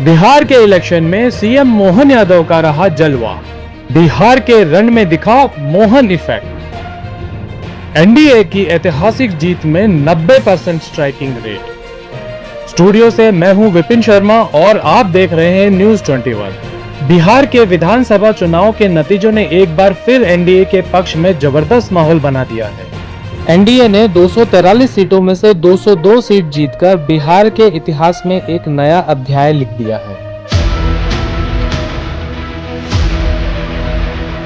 बिहार के इलेक्शन में सीएम मोहन यादव का रहा जलवा। बिहार के रण में दिखा मोहन इफेक्ट। एनडीए की ऐतिहासिक जीत में 90% स्ट्राइकिंग रेट। स्टूडियो से मैं हूं विपिन शर्मा और आप देख रहे हैं न्यूज 21। बिहार के विधानसभा चुनाव के नतीजों ने एक बार फिर एनडीए के पक्ष में जबरदस्त माहौल बना दिया है। एनडीए ने 243 सीटों में से 202 सीट जीतकर बिहार के इतिहास में एक नया अध्याय लिख दिया है।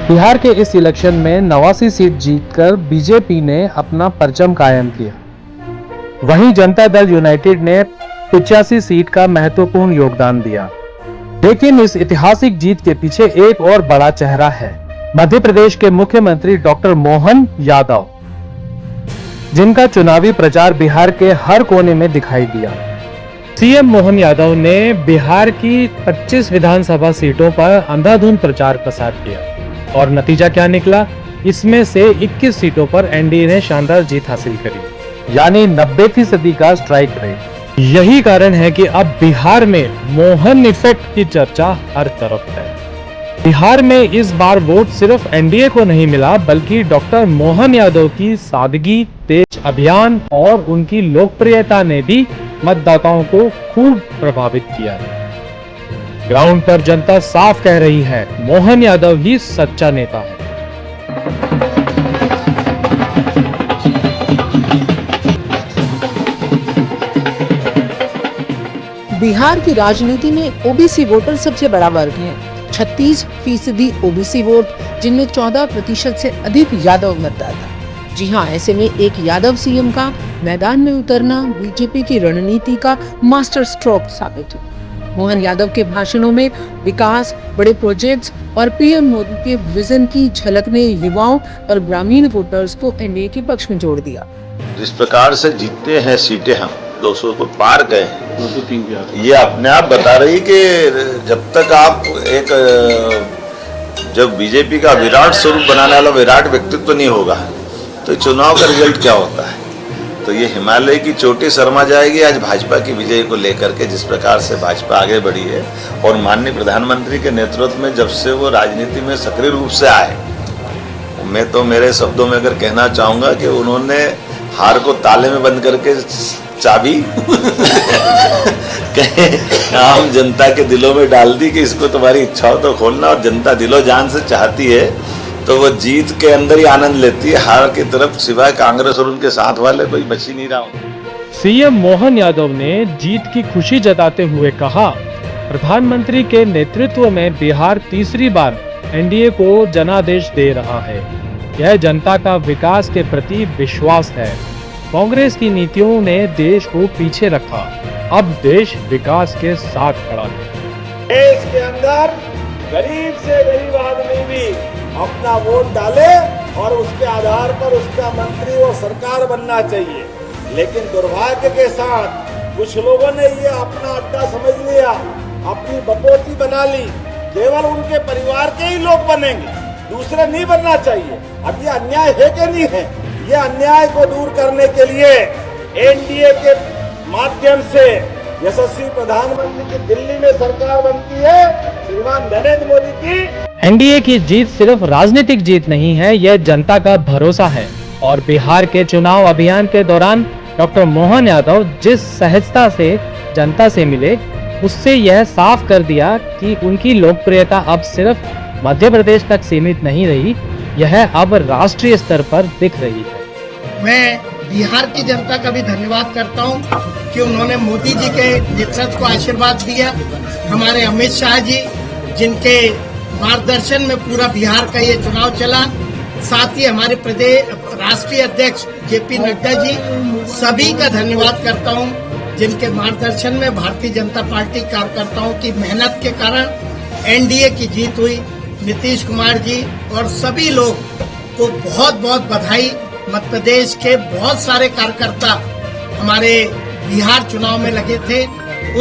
बिहार के इस इलेक्शन में 89 सीट जीतकर बीजेपी ने अपना परचम कायम किया। वहीं जनता दल यूनाइटेड ने 85 सीट का महत्वपूर्ण योगदान दिया। लेकिन इस ऐतिहासिक जीत के पीछे एक और बड़ा चेहरा है, मध्य प्रदेश के मुख्यमंत्री डॉक्टर मोहन यादव, जिनका चुनावी प्रचार बिहार के हर कोने में दिखाई दिया। सीएम मोहन यादव ने बिहार की 25 विधानसभा सीटों पर अंधाधुंध प्रचार प्रसार किया और नतीजा क्या निकला? इसमें से 21 सीटों पर एनडीए ने शानदार जीत हासिल करी, यानी 90% का स्ट्राइक रेट। यही कारण है कि अब बिहार में मोहन इफेक्ट की चर्चा हर तरफ है। बिहार में इस बार वोट सिर्फ एनडीए को नहीं मिला, बल्कि डॉक्टर मोहन यादव की सादगी, तेज अभियान और उनकी लोकप्रियता ने भी मतदाताओं को खूब प्रभावित किया है। ग्राउंड पर जनता साफ कह रही है, मोहन यादव ही सच्चा नेता है। बिहार की राजनीति में ओबीसी वोटर सबसे बड़ा वर्ग है। 36% ओबीसी वोट, जिनमें 14% से अधिक यादव मतदाता। जी हाँ, ऐसे में एक यादव सीएम का मैदान में उतरना बीजेपी की रणनीति का मास्टर स्ट्रोक साबित हुआ। मोहन यादव के भाषणों में विकास, बड़े प्रोजेक्ट्स और पीएम मोदी के विजन की झलक ने युवाओं और ग्रामीण वोटर्स को एनडीए के पक्ष में जोड़ दिया। जिस प्रकार से जीतते हैं सीटें, हम 200 को पार गए हैं, ये अपने आप बता रही कि जब तक आप जब बीजेपी का विराट स्वरूप बनाने वाला विराट व्यक्तित्व नहीं होगा तो चुनाव का रिजल्ट क्या होता है। तो ये हिमालय की चोटी शर्मा जाएगी आज भाजपा की विजय को लेकर के, जिस प्रकार से भाजपा आगे बढ़ी है। और माननीय प्रधानमंत्री के नेतृत्व में जब से वो राजनीति में सक्रिय रूप से आए, मैं तो मेरे शब्दों में अगर कहना चाहूँगा कि उन्होंने हार को ताले में बंद करके चाबी आम जनता के दिलों में डाल दी कि इसको तुम्हारी इच्छा हो तो खोलना, और जनता दिलो जान से चाहती है तो वो जीत के अंदर ही आनंद लेती है। हार की तरफ सिवाय कांग्रेस और उनके साथ वाले कोई बच ही नहीं रहा। सीएम मोहन यादव ने जीत की खुशी जताते हुए कहा, प्रधानमंत्री के नेतृत्व में बिहार तीसरी बार एनडीए को जनादेश दे रहा है। यह जनता का विकास के प्रति विश्वास है। कांग्रेस की नीतियों ने देश को पीछे रखा, अब देश विकास के साथ खड़ा है। देश के अंदर गरीब से गरीब आदमी भी अपना वोट डाले और उसके आधार पर उसका मंत्री और सरकार बनना चाहिए। लेकिन दुर्भाग्य के साथ कुछ लोगों ने ये अपना अड्डा समझ लिया, अपनी बपोती बना ली। केवल उनके परिवार के ही लोग बनेंगे, दूसरे नहीं बनना चाहिए। अब ये अन्याय है कि नहीं है? ये अन्याय को दूर करने के लिए एनडीए के माध्यम से यशस्वी प्रधानमंत्री की दिल्ली में सरकार बनती है, श्रीमान नरेंद्र मोदी की। एनडीए की जीत सिर्फ राजनीतिक जीत नहीं है, यह जनता का भरोसा है। और बिहार के चुनाव अभियान के दौरान डॉक्टर मोहन यादव जिस सहजता से जनता से मिले, उससे यह साफ कर दिया कि उनकी लोकप्रियता अब सिर्फ मध्य प्रदेश तक सीमित नहीं रही, यह अब राष्ट्रीय स्तर पर दिख रही है। मैं बिहार की जनता का भी धन्यवाद करता हूं कि उन्होंने मोदी जी के नेतृत्व को आशीर्वाद दिया। हमारे अमित शाह जी, जिनके मार्गदर्शन में पूरा बिहार का ये चुनाव चला, साथ ही हमारे प्रदेश राष्ट्रीय अध्यक्ष जेपी नड्डा जी, सभी का धन्यवाद करता हूं, जिनके मार्गदर्शन में भारतीय जनता पार्टी कार्यकर्ताओं की मेहनत के कारण एनडीए की जीत हुई। नीतीश कुमार जी और सभी लोग को बहुत बहुत बधाई। मध्य प्रदेश के बहुत सारे कार्यकर्ता हमारे बिहार चुनाव में लगे थे,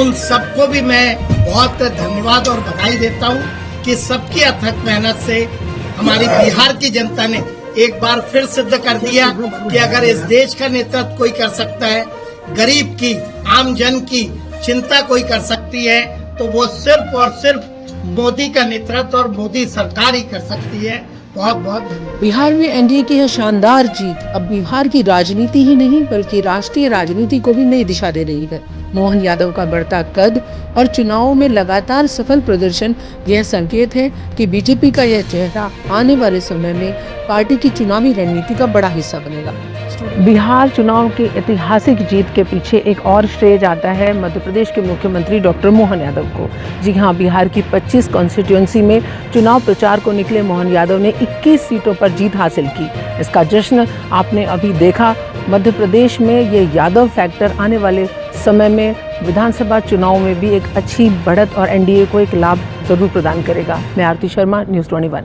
उन सबको भी मैं बहुत धन्यवाद और बधाई देता हूं कि सबकी अथक मेहनत से हमारी बिहार की जनता ने एक बार फिर सिद्ध कर दिया कि अगर इस देश का नेतृत्व कोई कर सकता है, गरीब की, आम जन की चिंता कोई कर सकती है, तो वो सिर्फ और सिर्फ मोदी का नेतृत्व और मोदी सरकार ही कर सकती है। बहुत बहुत धन्यवाद। बिहार में एनडीए की यह शानदार जीत अब बिहार की राजनीति ही नहीं बल्कि राष्ट्रीय राजनीति को भी नई दिशा दे रही है। मोहन यादव का बढ़ता कद और चुनावों में लगातार सफल प्रदर्शन यह संकेत है कि बीजेपी का यह चेहरा आने वाले समय में पार्टी की चुनावी रणनीति का बड़ा हिस्सा बनेगा। बिहार चुनाव की ऐतिहासिक जीत के पीछे एक और श्रेय जाता है मध्य प्रदेश के मुख्यमंत्री डॉक्टर मोहन यादव को। जी हां, बिहार की 25 कॉन्स्टिट्यूएंसी में चुनाव प्रचार को निकले मोहन यादव ने 21 सीटों पर जीत हासिल की। इसका जश्न आपने अभी देखा। मध्य प्रदेश में ये यादव फैक्टर आने वाले समय में विधानसभा चुनाव में भी एक अच्छी बढ़त और एनडीए को एक लाभ जरूर प्रदान करेगा। मैं आरती शर्मा, न्यूज़ 21।